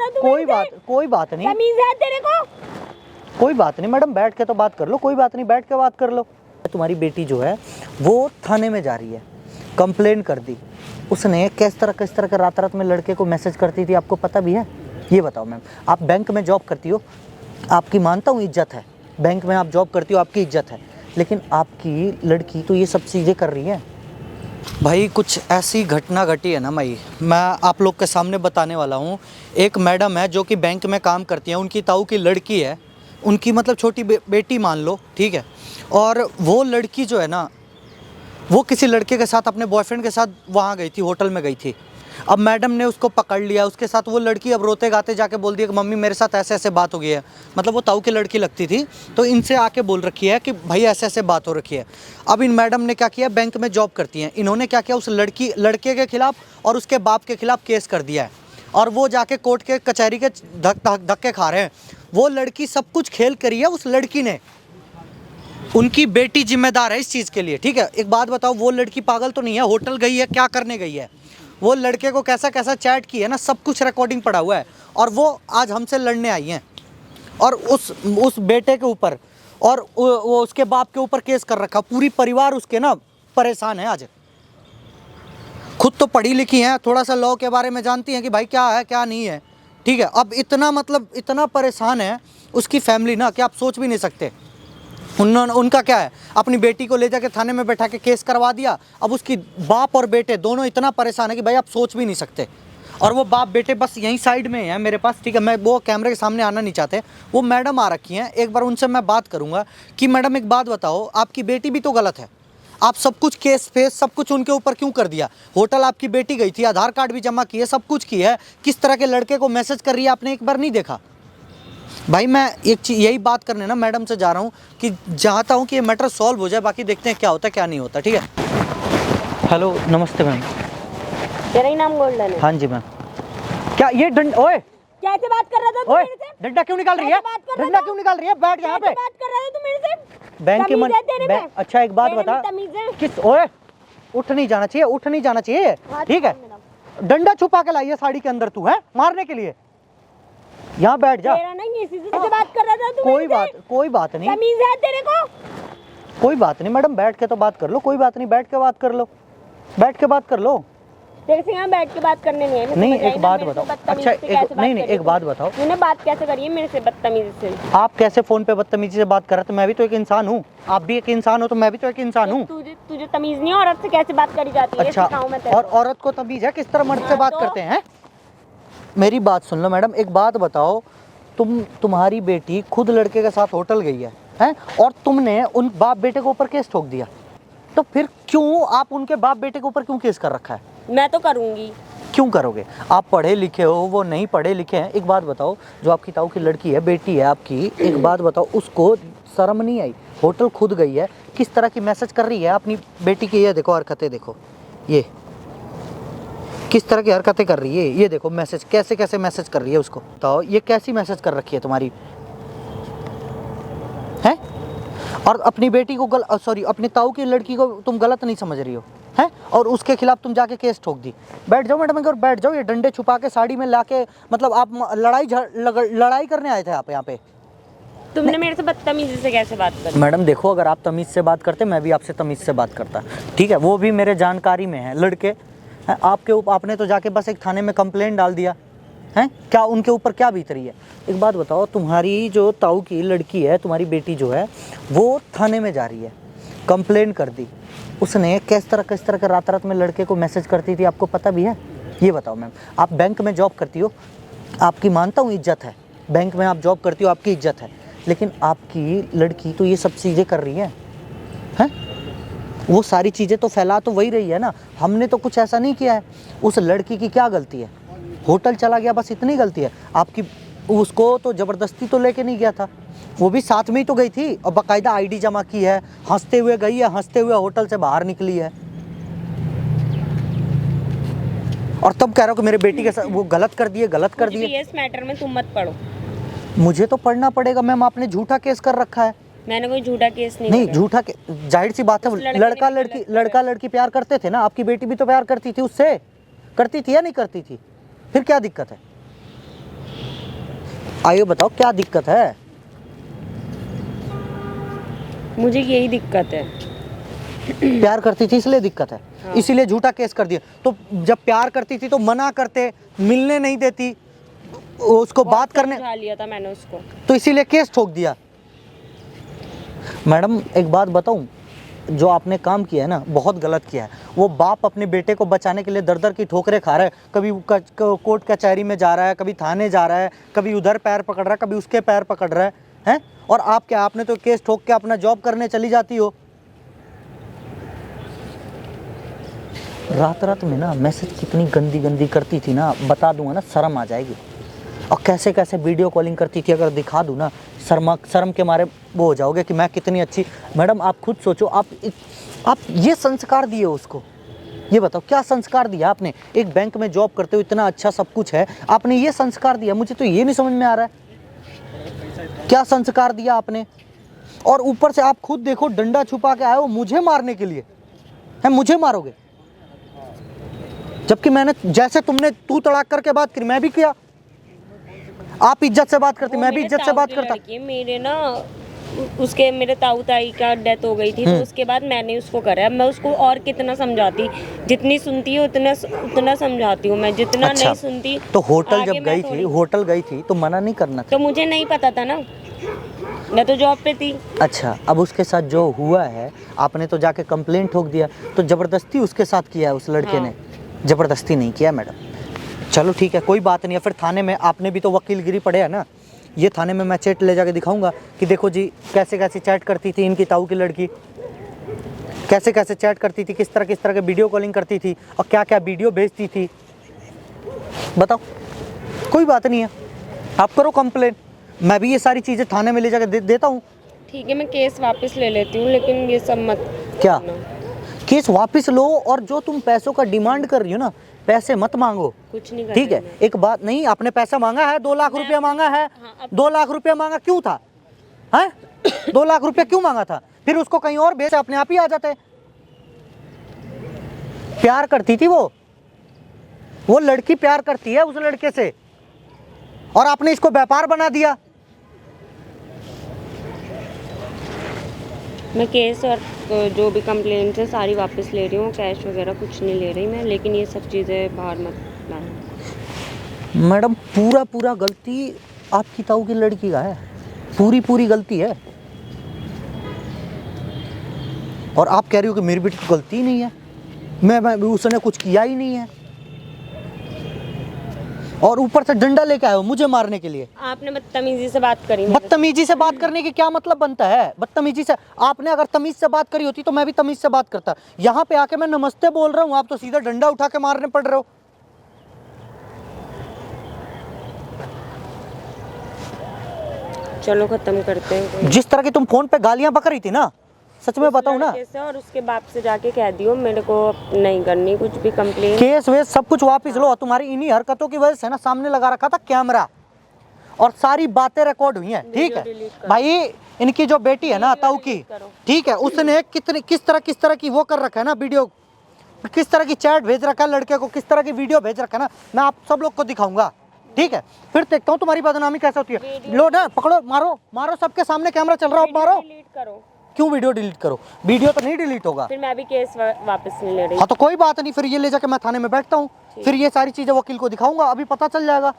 था तू? कोई बात नहीं, तमीज है तेरे को? कोई बात नहीं मैडम, बैठ के तो बात कर लो, कोई बात नहीं, बैठ के बात कर लो। तुम्हारी बेटी जो है वो थाने में जा रही है, कंप्लेन कर दी उसने। किस तरह के रात रात में लड़के को मैसेज करती थी, आपको पता भी है? ये बताओ मैम, आप बैंक में जॉब करती हो, आपकी मानता हूँ इज्जत है, बैंक में आप जॉब करती हो, आपकी इज्जत है, लेकिन आपकी लड़की तो ये सब चीज़ें कर रही है। भाई कुछ ऐसी घटना घटी है ना भाई, मैं आप लोग के सामने बताने वाला हूँ। एक मैडम है जो कि बैंक में काम करती हैं, उनकी ताऊ की लड़की है, उनकी मतलब छोटी बेटी मान लो, ठीक है। और वो लड़की जो है ना, वो किसी लड़के के साथ, अपने बॉयफ्रेंड के साथ वहाँ गई थी, होटल में गई थी। अब मैडम ने उसको पकड़ लिया, उसके साथ वो लड़की अब रोते गाते जाके बोल दिया कि मम्मी मेरे साथ ऐसे ऐसे बात हो गई है। मतलब वो ताऊ की लड़की लगती थी, तो इनसे आके बोल रखी है कि भाई ऐसे ऐसे बात हो रखी है। अब इन मैडम ने क्या किया, बैंक में जॉब करती हैं, इन्होंने क्या किया, उस लड़के के खिलाफ और उसके बाप के खिलाफ केस कर दिया है, और वो जाके कोर्ट के कचहरी के धक्के खा रहे हैं। वो लड़की सब कुछ खेल करी है उस लड़की ने, उनकी बेटी जिम्मेदार है इस चीज़ के लिए, ठीक है। एक बात बताओ, वो लड़की पागल तो नहीं है, होटल गई है, क्या करने गई है, वो लड़के को कैसा कैसा चैट की है ना, सब कुछ रिकॉर्डिंग पड़ा हुआ है, और वो आज हमसे लड़ने आई हैं, और उस बेटे के ऊपर और वो उसके बाप के ऊपर केस कर रखा। पूरी परिवार उसके ना परेशान है आज। खुद तो पढ़ी लिखी हैं, थोड़ा सा लॉ के बारे में जानती हैं कि भाई क्या है क्या नहीं है, ठीक है। अब इतना मतलब इतना परेशान है उसकी फैमिली ना कि आप सोच भी नहीं सकते। उनका क्या है, अपनी बेटी को ले जाके थाने में बैठा के केस करवा दिया। अब उसकी बाप और बेटे दोनों इतना परेशान है कि भाई आप सोच भी नहीं सकते। और वो बाप बेटे बस यहीं साइड में है मेरे पास, ठीक है, मैं वो कैमरे के सामने आना नहीं चाहते। वो मैडम आ रखी हैं, एक बार उनसे मैं बात करूंगा कि मैडम एक बात बताओ, आपकी बेटी भी तो गलत है, आप सब कुछ केस फेस सब कुछ उनके ऊपर क्यों कर दिया? होटल आपकी बेटी गई थी, आधार कार्ड भी जमा किए, सब कुछ किया है, किस तरह के लड़के को मैसेज कर रही है आपने एक बार नहीं देखा? भाई मैं एक चीज़ यही बात करने ना मैडम से जा रहा हूँ कि चाहता हूँ कि ये मैटर सॉल्व हो जाए, बाकी देखते हैं क्या होता है क्या नहीं होता, ठीक है। हेलो नमस्ते मैम। तेरा ही नाम गोल्डन है? हाँ जी मैम। क्या ये ओए कैसे बात कर रहा था तू ओए, मेरे से? डंडा क्यों निकाल रही है? डंडा क्यों निकाल रही है? बैठ यहाँ पे। बात कर रहा था तू मेरे से? बैंक की मन। अच्छा एक बात बता, किस ओए, उठ नहीं जाना चाहिए, उठ नहीं जाना चाहिए, ठीक है। डंडा छुपा के लाइए साड़ी के अंदर, तू है मारने के लिए? यहाँ बैठ जा। तेरा नहीं, इसी से बात कर रहा था तू? कोई बात नहीं, तमीज है तेरे को? कोई बात नहीं मैडम, बैठ के तो बात कर लो, कोई बात नहीं, बैठ के बात कर लो, बैठ के बात कर लो। तेरे से यहाँ बैठ के बात करने नहीं है। नहीं एक बात बताओ, अच्छा नहीं एक बात बताओ, तूने बात कैसे करी है मेरे से बदतमीजी से? आप कैसे फोन पे बदतमीजी से बात कर रहे थे? मैं भी तो एक इंसान हूँ, आप भी एक इंसान हो, तो मैं भी तो एक इंसान हूँ। तुझे तमीज नहीं है औरत से कैसे बात करी जाती है? अच्छा, और औरत को तमीज है किस तरह मर्द से बात करते हैं? मेरी बात सुन लो मैडम, एक बात बताओ, तुम्हारी बेटी खुद लड़के के साथ होटल गई है, हैं? और तुमने उन बाप बेटे के ऊपर केस ठोक दिया, तो फिर क्यों आप उनके बाप बेटे के ऊपर क्यों केस कर रखा है? मैं तो करूंगी। क्यों करोगे? आप पढ़े लिखे हो, वो नहीं पढ़े लिखे हैं। एक बात बताओ, जो आपकी ताऊ की लड़की है, बेटी है आपकी, एक बात बताओ, उसको शर्म नहीं आई? होटल खुद गई है, किस तरह की मैसेज कर रही है अपनी बेटी की, ये देखो हरकतें देखो, ये किस तरह की हरकतें कर रही है, ये देखो मैसेज कैसे कैसे मैसेज कर रही है उसको। बताओ ये कैसी मैसेज कर रखी है तुम्हारी है? और अपनी बेटी को सॉरी अपनी ताऊ की लड़की को तुम गलत नहीं समझ रही हो हैं? और उसके खिलाफ तुम जाके केस ठोक दी। बैठ जाओ मैडम, एक बार बैठ जाओ। ये डंडे छुपा के साड़ी में लाके, मतलब आप लड़ाई करने आए थे आप यहाँ पे? तुमने मेरे से बदतमीजी से कैसे बात करी? मैडम देखो, अगर आप तमीज़ से बात करते, मैं भी आपसे तमीज़ से बात करता, ठीक है। वो भी मेरे जानकारी में है लड़के, आपके ऊपर आपने तो जाके बस एक थाने में कंप्लेंट डाल दिया है, क्या उनके ऊपर क्या बीत रही है? एक बात बताओ, तुम्हारी जो ताऊ की लड़की है, तुम्हारी बेटी जो है, वो थाने में जा रही है, कंप्लेंट कर दी उसने। किस तरह के रात रात में लड़के को मैसेज करती थी, आपको पता भी है? ये बताओ मैम, आप बैंक में जॉब करती हो, आपकी मानता हूँ इज्जत है, बैंक में आप जॉब करती हो, आपकी इज्जत है, लेकिन आपकी लड़की तो ये सब चीज़ें कर रही है, हैं? वो सारी चीज़ें तो फैला तो वही रही है ना, हमने तो कुछ ऐसा नहीं किया है। उस लड़की की क्या गलती है? होटल चला गया, बस इतनी गलती है आपकी। उसको तो ज़बरदस्ती तो लेके नहीं गया था, वो भी साथ में ही तो गई थी, और बाकायदा आईडी जमा की है, हंसते हुए गई है, हंसते हुए होटल से बाहर निकली है, और तब कह रहा हो कि मेरे बेटी के साथ वो गलत कर दिए, गलत कर दिए। इस मैटर में तुम मत पढ़ो। मुझे तो पढ़ना पड़ेगा मैम, आपने झूठा केस कर रखा है। मैंने कोई झूठा केस नहीं झूठा के, जाहिर सी बात है, लड़का लड़की प्यार करते थे ना, आपकी बेटी भी तो प्यार करती थी उससे, करती थी या नहीं करती थी? फिर क्या दिक्कत है? आइए बताओ क्या दिक्कत है? मुझे यही दिक्कत है। प्यार करती थी इसलिए दिक्कत है। हाँ। इसीलिए झूठा केस कर दिया। तो जब प्यार करती थी तो मना करते, मिलने नहीं देती, उसको बात करने, समझा लिया था मैंने उसको। तो इसीलिए केस ठोक दिया। मैडम एक बात बताऊं, जो आपने काम किया है ना बहुत गलत किया है। वो बाप अपने बेटे को बचाने के लिए दर दर की ठोकरें खा रहा है। कभी कोर्ट कचहरी में जा रहा है, कभी थाने जा रहा है, कभी उधर पैर पकड़ रहा है, कभी उसके पैर पकड़ रहा है, हैं? और आप क्या, आपने तो केस ठोक के अपना जॉब करने चली जाती हो। रात रात में ना मैसेज कितनी गंदी गंदी करती थी ना, बता दूंगा ना शर्म आ जाएगी। और कैसे कैसे वीडियो कॉलिंग करती थी, अगर दिखा दूँ ना शर्म के मारे वो हो जाओगे कि मैं कितनी अच्छी। मैडम आप खुद सोचो, आप ये संस्कार दिए उसको, ये बताओ क्या संस्कार दिया आपने? एक बैंक में जॉब करते हो, इतना अच्छा सब कुछ है, आपने ये संस्कार दिया? मुझे तो ये नहीं समझ में आ रहा है क्या संस्कार दिया आपने। और ऊपर से आप खुद देखो, डंडा छुपा के आए हो मुझे मारने के लिए, है मुझे मारोगे? जबकि मैंने जैसे तुमने तू तड़ाक करके बात करी मैं भी किया। आप इज्जत से बात करती, मैं भी इज्जत से बात करता। मेरे ना उसके मेरे ताऊ ताई का डेथ हो गई थी, तो उसके बाद मैंने उसको करा। मैं उसको और कितना समझाती, जितनी सुनती है उतना समझाती हूँ मैं, जितना अच्छा, नहीं सुनती। तो होटल आगे जब मैं होटल गई थी तो मना नहीं करना था? तो मुझे नहीं पता था ना, मैं तो जॉब पे थी। अच्छा, अब उसके साथ जो हुआ है, आपने तो जाके कंप्लेंट ठोक दिया, तो जबरदस्ती उसके साथ किया है उस लड़के हाँ। ने? जबरदस्ती नहीं किया मैडम। चलो ठीक है, कोई बात नहीं है। फिर थाने में आपने भी तो वकीलगिरी पढ़े है ना, ये थाने में मैं चैट ले जाके दिखाऊंगा कि देखो जी कैसे कैसे चैट करती थी इनकी ताऊ की लड़की, कैसे कैसे चैट करती थी, किस तरह के वीडियो कॉलिंग करती थी, और क्या क्या वीडियो भेजती थी। बताओ, कोई बात नहीं है, आप करो कंप्लेन, मैं भी ये सारी चीज़ें थाने में ले जाकर देता हूँ। ठीक है, मैं केस वापस ले लेती हूँ, लेकिन ये सब मत क्या करना। केस वापस लो, और जो तुम पैसों का डिमांड कर रही हो ना, पैसे मत मांगो, कुछ नहीं कर ठीक है? रही मैं। एक बात नहीं, आपने पैसा मांगा है, 2 लाख रुपया मांगा है। हाँ, 2 लाख रुपया मांगा क्यों था, हैं? 2 लाख रुपया क्यों मांगा था? फिर उसको कहीं और भेज, अपने आप ही आ जाते। प्यार करती थी वो लड़की प्यार करती है उस लड़के से, और आपने इसको व्यापार बना दिया। मैं केस और जो भी कंप्लेंट है सारी वापस ले रही हूँ, कैश वगैरह कुछ नहीं ले रही मैं, लेकिन ये सब चीज़ें बाहर मत लाना। मैडम पूरा गलती आपकी ताऊ की लड़की का है, पूरी गलती है। और आप कह रही हो कि मेरी बेटी की गलती नहीं है, मैं उसने कुछ किया ही नहीं है, और ऊपर से डंडा लेके आए हो मुझे मारने के लिए। आपने बदतमीजी से बात करी। बदतमीजी से बात करने की क्या मतलब बनता है? बदतमीजी से, आपने अगर तमीज से बात करी होती तो मैं भी तमीज से बात करता। यहाँ पे आके मैं नमस्ते बोल रहा हूँ, आप तो सीधा डंडा उठा के मारने पड़ रहे हो। चलो खत्म करते हैं। जिस तरह की तुम फोन पे गालियां बक रही थी ना, सच में बताऊं ना, और उसके बाप से जाके कह दियो मेरे को नहीं करनी कुछ भी कंप्लेन। केस वेस सब कुछ वापस लो। तुम्हारी इन्हीं हरकतों की वजह से ना सामने लगा रखा था कैमरा, और सारी बातें रिकॉर्ड हुई हैं, ठीक है भाई? इनकी जो बेटी है ना ताऊ की, ठीक है, उसने किस तरह की वो कर रखा है ना वीडियो, किस तरह की चैट भेज रखा है लड़के को, किस तरह की वीडियो भेज रखा है ना, मैं आप सब लोग को दिखाऊंगा, ठीक है? फिर देखता हूँ तुम्हारी बदनामी कैसे होती है। लो ना, पकड़ो, मारो, सबके सामने कैमरा चल रहा है, मारो। डिलीट करो। क्यों वीडियो डिलीट करो? वीडियो तो नहीं डिलीट होगा। फिर मैं भी केस वापस नहीं ले रही। हाँ तो कोई बात नहीं, फिर ये ले जाके मैं थाने में बैठता हूँ, फिर ये सारी चीजें वकील को दिखाऊंगा, अभी पता चल जाएगा,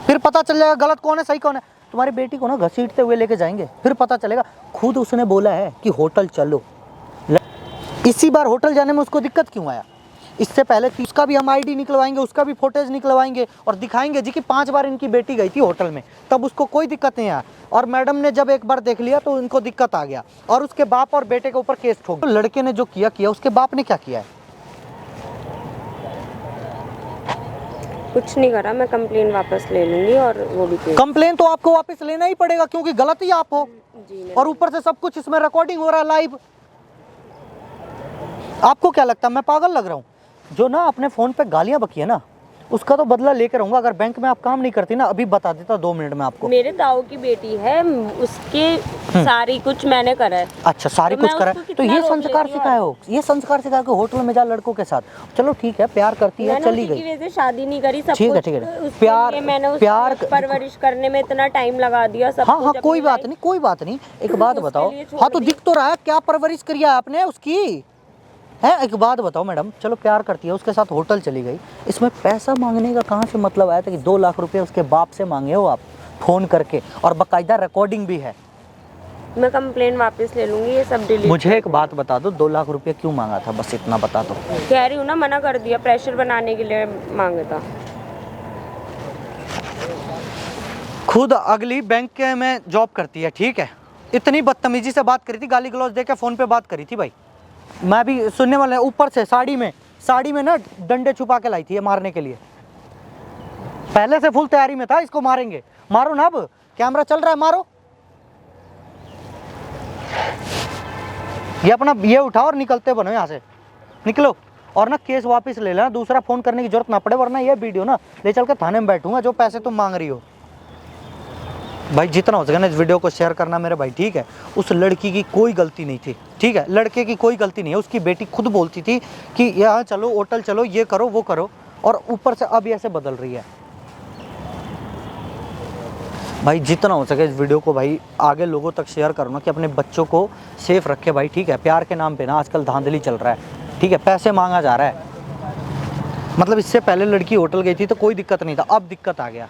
फिर पता चल जाएगा गलत कौन है सही कौन है। तुम्हारी बेटी को ना घसीटते हुए लेके जाएंगे, फिर पता चलेगा। खुद उसने बोला है कि होटल चलो, इसी बार होटल जाने में उसको दिक्कत क्यों आया? इससे पहले उसका भी हम आईडी निकलवाएंगे, उसका भी फुटेज निकलवाएंगे और दिखाएंगे जी कि 5 बार इनकी बेटी गई थी होटल में, तब उसको कोई दिक्कत नहीं आया। और मैडम ने जब एक बार देख लिया तो उनको दिक्कत आ गया, और उसके बाप और बेटे के ऊपर केस ठोक दिया। तो लड़के ने जो किया उसके बाप ने क्या किया है? कुछ नहीं करा, मैं कंप्लेन वापस ले लूंगी, और वो भी केस। कंप्लेन तो आपको वापस लेना ही पड़ेगा, क्योंकि गलत ही आप हो, और ऊपर से सब कुछ इसमें रिकॉर्डिंग हो रहा है लाइव। आपको क्या लगता है मैं पागल लग रहा हूँ? जो ना अपने फ़ोन पे गालियाँ बकी है ना, उसका तो बदला लेकर रहूंगा। अगर बैंक में आप काम नहीं करती ना, अभी बता देता 2 मिनट में आपको। मेरे ताऊ की बेटी है, उसके सारी कुछ मैंने करा है। अच्छा, सारी तो मैं कुछ करा उसको है। तो कितना ये रोक संस्कार लेती हूँ सिखाए हो, ये संस्कार सिखाए हो होटल में जा लड़कों के साथ। चलो ठीक है, प्यार करती है, मैंने चली उसी की गई। वजह से शादी नहीं करी, सब ठीक है, कुछ ठीक है। उसके प्यार- लिए मैंने उसकी प्यार- परवरिश करने में इतना टाइम लगा दिया, सब हाँ कुछ हाँ, अपनी कोई बात life- नहीं, कोई बात नहीं। एक बात उसके बताओ, लिए छोड़ हाँ तो दी। दिख तो रहा है क्या परवरिश करी है आपने उसकी, है। एक बात बताओ मैडम, चलो प्यार करती है, उसके साथ होटल चली गई, इसमें पैसा मांगने का कहाँ से मतलब आया था कि 2 लाख रुपए उसके बाप से मांगे हो आप फोन करके, और बाकायदा रिकॉर्डिंग भी है। मैं कंप्लेन वापस ले लूंगी, ये सब डिलीट। मुझे एक बात बता दो, 2 लाख रुपए क्यों मांगा था, बस इतना बता दो। कह रही हूँ ना, मना कर दिया, प्रेशर बनाने के लिए मांगा था। खुद अगली बैंक में जॉब करती है, ठीक है, इतनी बदतमीजी से बात करी थी, गाली गलौज देके फोन पे बात करी थी भाई। मैं भी सुनने वाला, ऊपर से साड़ी में ना डंडे छुपा के लाई थी ये मारने के लिए। पहले से फुल तैयारी में था, इसको मारेंगे, मारो ना, अब कैमरा चल रहा है, मारो। ये अपना ये उठाओ और निकलते बनो यहाँ से, निकलो। और ना केस वापस ले लेना, दूसरा फोन करने की जरूरत ना पड़े, वरना ये वीडियो ना ले चल के थाने में बैठूंगा, जो पैसे तुम मांग रही हो। भाई जितना हो सके ना इस वीडियो को शेयर करना मेरे भाई, ठीक है। उस लड़की की कोई गलती नहीं थी, ठीक है, लड़के की कोई गलती नहीं है। उसकी बेटी खुद बोलती थी कि यहाँ चलो, होटल चलो, ये करो वो करो, और ऊपर से अब ऐसे बदल रही है। भाई जितना हो सके इस वीडियो को भाई आगे लोगों तक शेयर करना, कि अपने बच्चों को सेफ रखे भाई, ठीक है। प्यार के नाम पे ना आजकल धांधली चल रहा है, ठीक है, पैसे मांगा जा रहा है। मतलब इससे पहले लड़की होटल गई थी तो कोई दिक्कत नहीं था, अब दिक्कत आ गया।